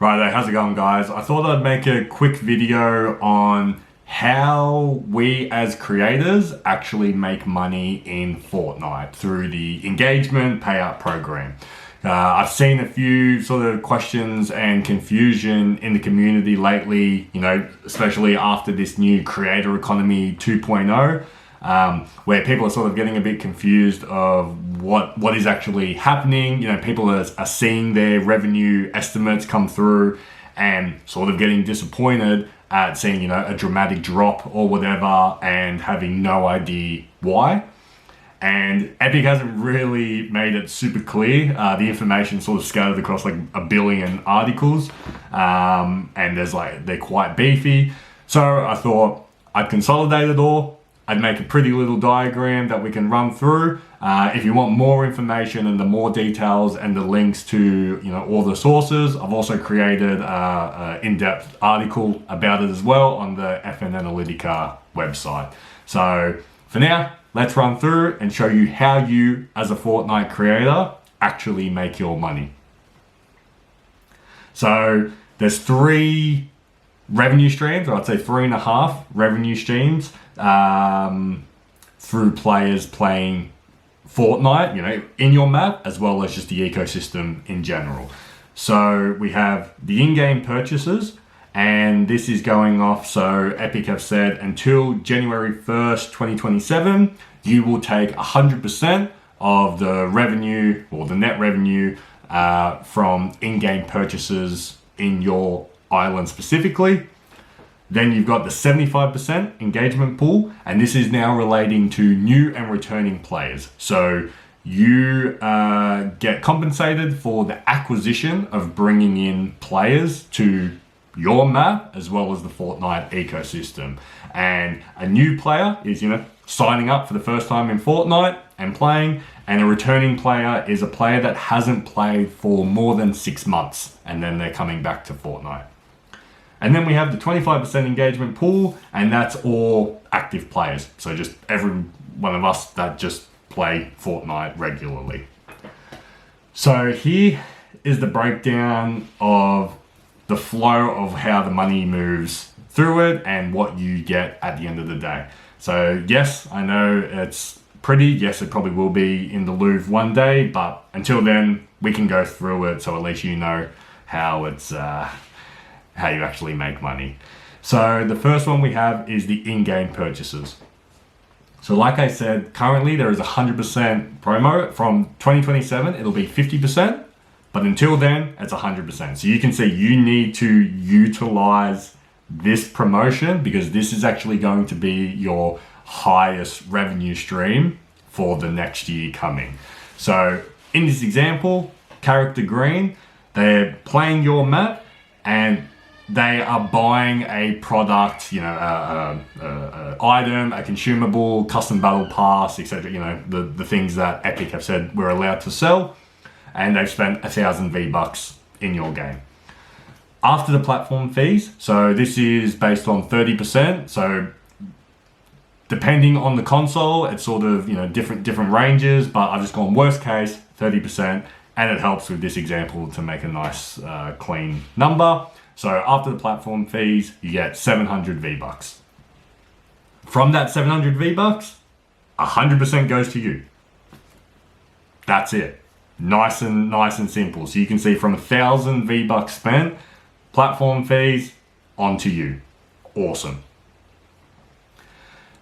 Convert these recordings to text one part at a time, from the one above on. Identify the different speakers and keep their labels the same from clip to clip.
Speaker 1: Righto, how's it going, guys? I thought I'd make a quick video on how we as creators actually make money in Fortnite through the engagement payout program. I've seen a few sort of questions and confusion in the community lately, especially after this new creator economy 2.0. Where people are sort of getting a bit confused of what is actually happening. People are seeing their revenue estimates come through and sort of getting disappointed at seeing, a dramatic drop or whatever and having no idea why. And Epic hasn't really made it super clear. The information sort of scattered across like a billion articles, and they're quite beefy. So I thought I'd consolidate it all. I'd make a pretty little diagram that we can run through. If you want more information and the more details and the links to all the sources, I've also created an in-depth article about it as well on the FN Analytica website. So for now, let's run through and show you how you, as a Fortnite creator, actually make your money. So there's 3 revenue streams, or I'd say 3.5 revenue streams through players playing Fortnite, in your map, as well as just the ecosystem in general. So we have the in-game purchases, and this is going off, so Epic have said until January 1st, 2027, you will take 100% of the revenue or the net revenue from in-game purchases in your island specifically. Then you've got the 75% engagement pool, and this is now relating to new and returning players. So you get compensated for the acquisition of bringing in players to your map as well as the Fortnite ecosystem. And a new player is, signing up for the first time in Fortnite and playing, and a returning player is a player that hasn't played for more than 6 months, and then they're coming back to Fortnite. And then we have the 25% engagement pool, and that's all active players. So just every one of us that just play Fortnite regularly. So here is the breakdown of the flow of how the money moves through it and what you get at the end of the day. So yes, I know it's pretty. Yes, it probably will be in the Louvre one day, but until then, we can go through it. So at least you know how it's how you actually make money. So the first one we have is the in-game purchases. So like I said, currently there is 100% promo. From 2027, it'll be 50%, but until then, it's 100%. So you can see you need to utilize this promotion because this is actually going to be your highest revenue stream for the next year coming. So in this example, Character Green, they're playing your map and they are buying a product, a item, a consumable, custom battle pass, etc. The things that Epic have said we're allowed to sell, and they've spent 1,000 V-Bucks in your game. After the platform fees, so this is based on 30%. So depending on the console, it's sort of different ranges, but I've just gone worst case 30%, and it helps with this example to make a nice clean number. So after the platform fees, you get 700 V-Bucks. From that 700 V-Bucks, 100% goes to you. That's it. Nice and simple. So you can see from 1,000 V-Bucks spent, platform fees onto you. Awesome.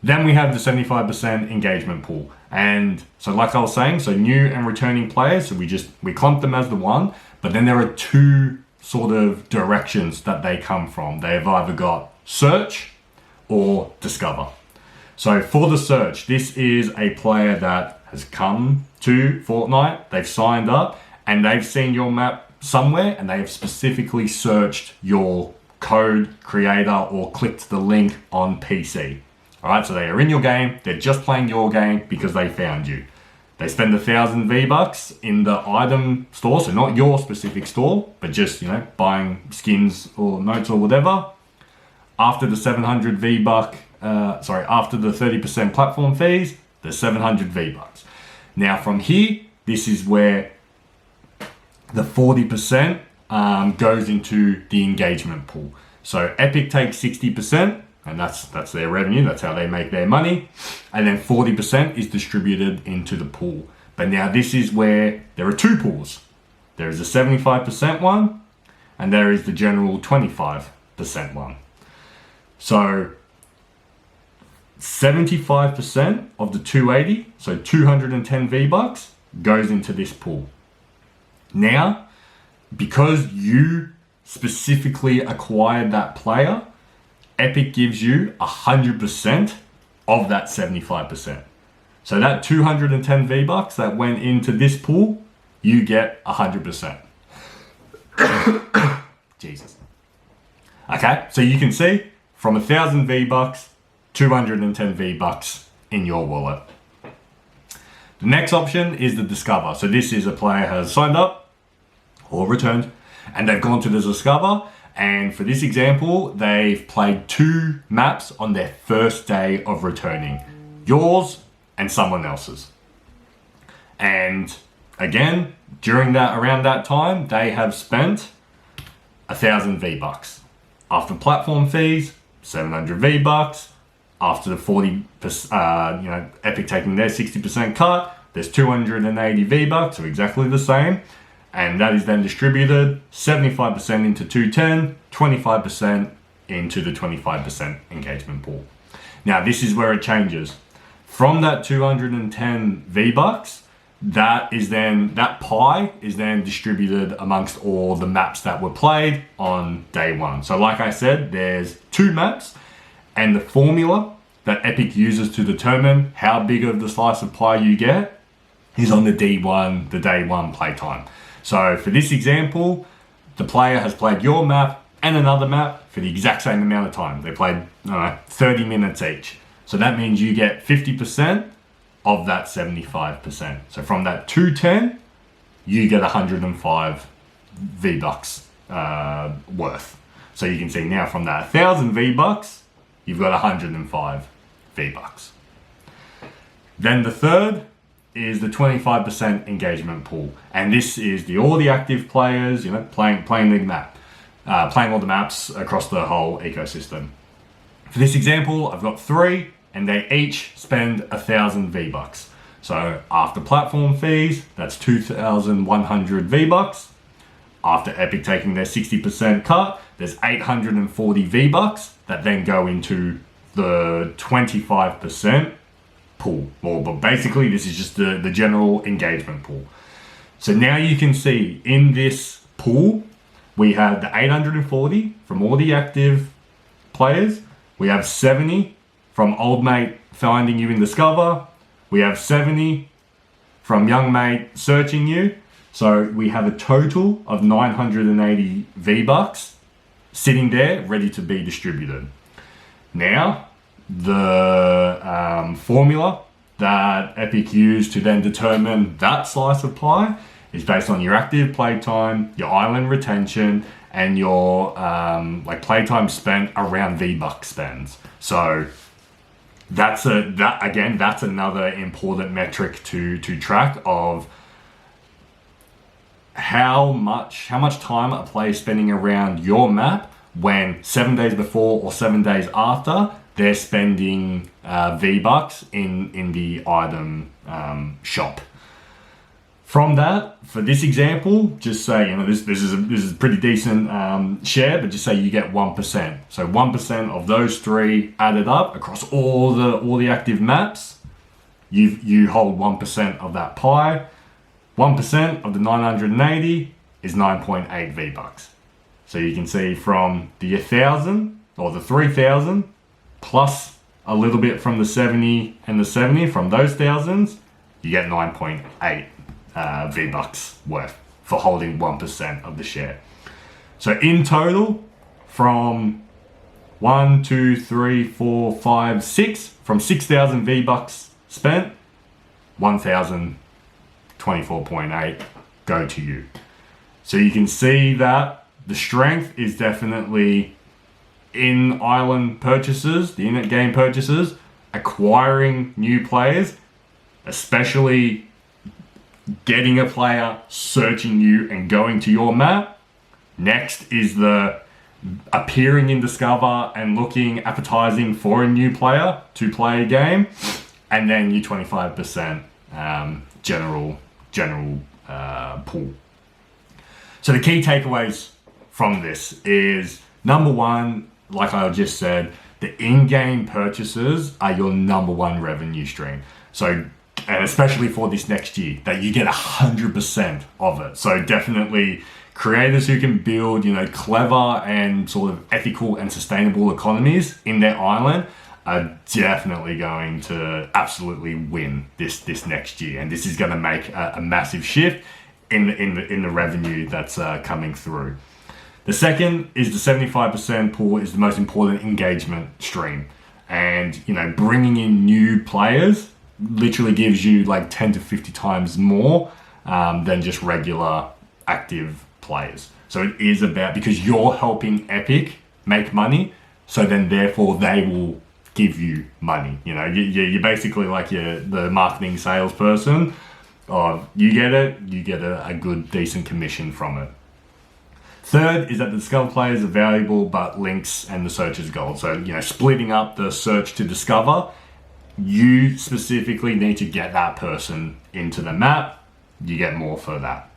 Speaker 1: Then we have the 75% engagement pool. And so like I was saying, so new and returning players, so we clump them as the one, but then there are 2 sort of directions that they come from. They've either got search or discover. So for the search, this is a player that has come to Fortnite, they've signed up, and they've seen your map somewhere, and they have specifically searched your code creator or clicked the link on PC. All right, so they are in your game, they're just playing your game because they found you. They spend 1,000 V-Bucks in the item store, so not your specific store, but just, buying skins or notes or whatever. After the 700 V-Buck, after the 30% platform fees, the 700 V-Bucks. Now from here, this is where the 40% goes into the engagement pool. So Epic takes 60%, and that's their revenue, that's how they make their money. And then 40% is distributed into the pool. But now this is where there are two pools. There is a 75% one, and there is the general 25% one. So 75% of the 280, so 210 V-Bucks, goes into this pool. Now, because you specifically acquired that player, Epic gives you 100% of that 75%. So that 210 V-Bucks that went into this pool, you get 100%. Jesus. Okay, so you can see from 1,000 V-Bucks, 210 V-Bucks in your wallet. The next option is the Discover. So this is a player has signed up or returned, and they've gone to the Discover. And for this example, they've played 2 maps on their first day of returning. Yours and someone else's. And again, around that time, they have spent 1,000 V-Bucks. After platform fees, 700 V-Bucks. After the 40%, Epic taking their 60% cut, there's 280 V-Bucks, so exactly the same. And that is then distributed 75% into 210, 25% into the 25% engagement pool. Now, this is where it changes. From that 210 V-Bucks, that pie is then distributed amongst all the maps that were played on day one. So like I said, there's 2 maps, and the formula that Epic uses to determine how big of the slice of pie you get is on the day one playtime. So for this example, the player has played your map and another map for the exact same amount of time. They played 30 minutes each. So that means you get 50% of that 75%. So from that 210, you get 105 V-Bucks worth. So you can see now from that 1,000 V-Bucks, you've got 105 V-Bucks. Then the third is the 25% engagement pool. And this is all the active players, playing the map, playing all the maps across the whole ecosystem. For this example, I've got 3, and they each spend 1,000 V-Bucks. So after platform fees, that's 2,100 V-Bucks. After Epic taking their 60% cut, there's 840 V-Bucks that then go into the 25% pool. But basically, this is just the general engagement pool. So now you can see in this pool, we have the 840 from all the active players. We have 70 from old mate finding you in Discover. We have 70 from young mate searching you. So we have a total of 980 V-Bucks sitting there ready to be distributed. Now, the formula that Epic used to then determine that slice of pie is based on your active playtime, your island retention, and your playtime spent around V-Buck spends. So that's another important metric to track of how much time a player is spending around your map when 7 days before or 7 days after they're spending V-Bucks in the item shop. From that, for this example, just say, this is a pretty decent share, but just say you get 1%. So 1% of those 3 added up across all the active maps, you hold 1% of that pie. 1% of the 980 is 9.8 V-Bucks. So you can see from the 1,000 or the 3,000 plus a little bit from the 70 and the 70 from those thousands, you get 9.8 V-Bucks worth for holding 1% of the share. So in total, from 1, 2, 3, 4, 5, 6, from 6,000 V-Bucks spent, 1,024.8 go to you. So you can see that the strength is definitely in island purchases, the in-game purchases, acquiring new players, especially getting a player, searching you and going to your map. Next is the appearing in Discover and looking appetizing for a new player to play a game, and then your 25% general pool. So the key takeaways from this is, number one, like I just said, the in-game purchases are your number one revenue stream. So, and especially for this next year, that you get 100% of it. So definitely creators who can build, clever and sort of ethical and sustainable economies in their island are definitely going to absolutely win this next year. And this is going to make a massive shift in the revenue that's coming through. The second is the 75% pool is the most important engagement stream. And, bringing in new players literally gives you like 10 to 50 times more than just regular active players. So it is about, because you're helping Epic make money, so then therefore they will give you money. You're basically like the marketing salesperson. You get it, you get a good, decent commission from it. Third is that the Discover players are valuable, but links and the search is gold. So, splitting up the search to Discover, you specifically need to get that person into the map. You get more for that.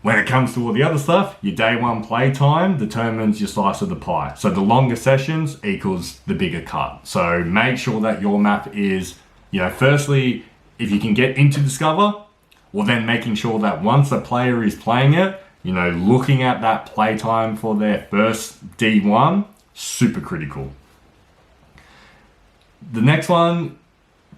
Speaker 1: When it comes to all the other stuff, your day one play time determines your slice of the pie. So the longer sessions equals the bigger cut. So make sure that your map is, firstly, if you can get into Discover, well then making sure that once a player is playing it, looking at that play time for their first D1, super critical. The next one,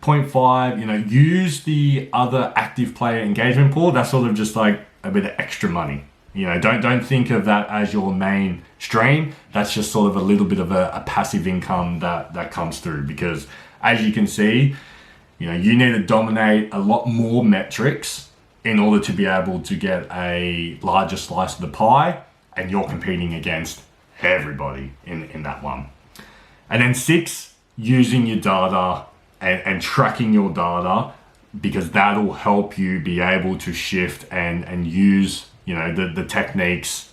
Speaker 1: point 5, use the other active player engagement pool. That's sort of just like a bit of extra money. Don't think of that as your main stream. That's just sort of a little bit of a passive income that comes through, because as you can see, you need to dominate a lot more metrics in order to be able to get a larger slice of the pie, and you're competing against everybody in that one. And then 6, using your data and tracking your data, because that'll help you be able to shift and use the techniques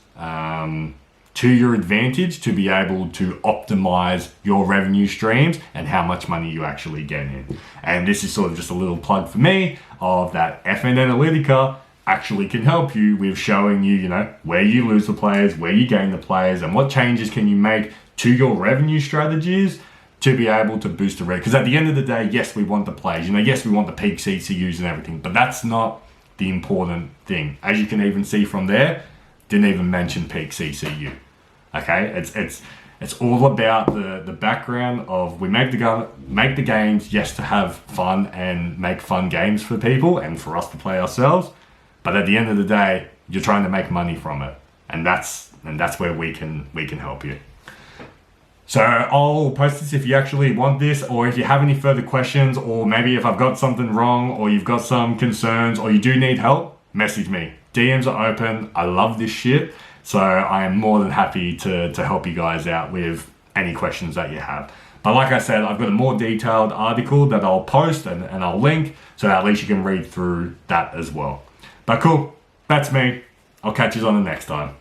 Speaker 1: to your advantage to be able to optimize your revenue streams and how much money you actually get in. And this is sort of just a little plug for me of that FN Analytica actually can help you with showing you, where you lose the players, where you gain the players, and what changes can you make to your revenue strategies to be able to boost the revenue. Because at the end of the day, yes, we want the players, yes, we want the peak CCUs and everything, but that's not the important thing. As you can even see from there, didn't even mention peak CCU. Okay, it's all about the background of, we make the games, yes, to have fun and make fun games for people and for us to play ourselves, but at the end of the day, you're trying to make money from it, and that's where we can help you. So I'll post this if you actually want this, or if you have any further questions, or maybe if I've got something wrong, or you've got some concerns, or you do need help, message me. DMs are open. I love this shit. So I am more than happy to help you guys out with any questions that you have. But like I said, I've got a more detailed article that I'll post and I'll link, so at least you can read through that as well. But cool, that's me. I'll catch you on the next time.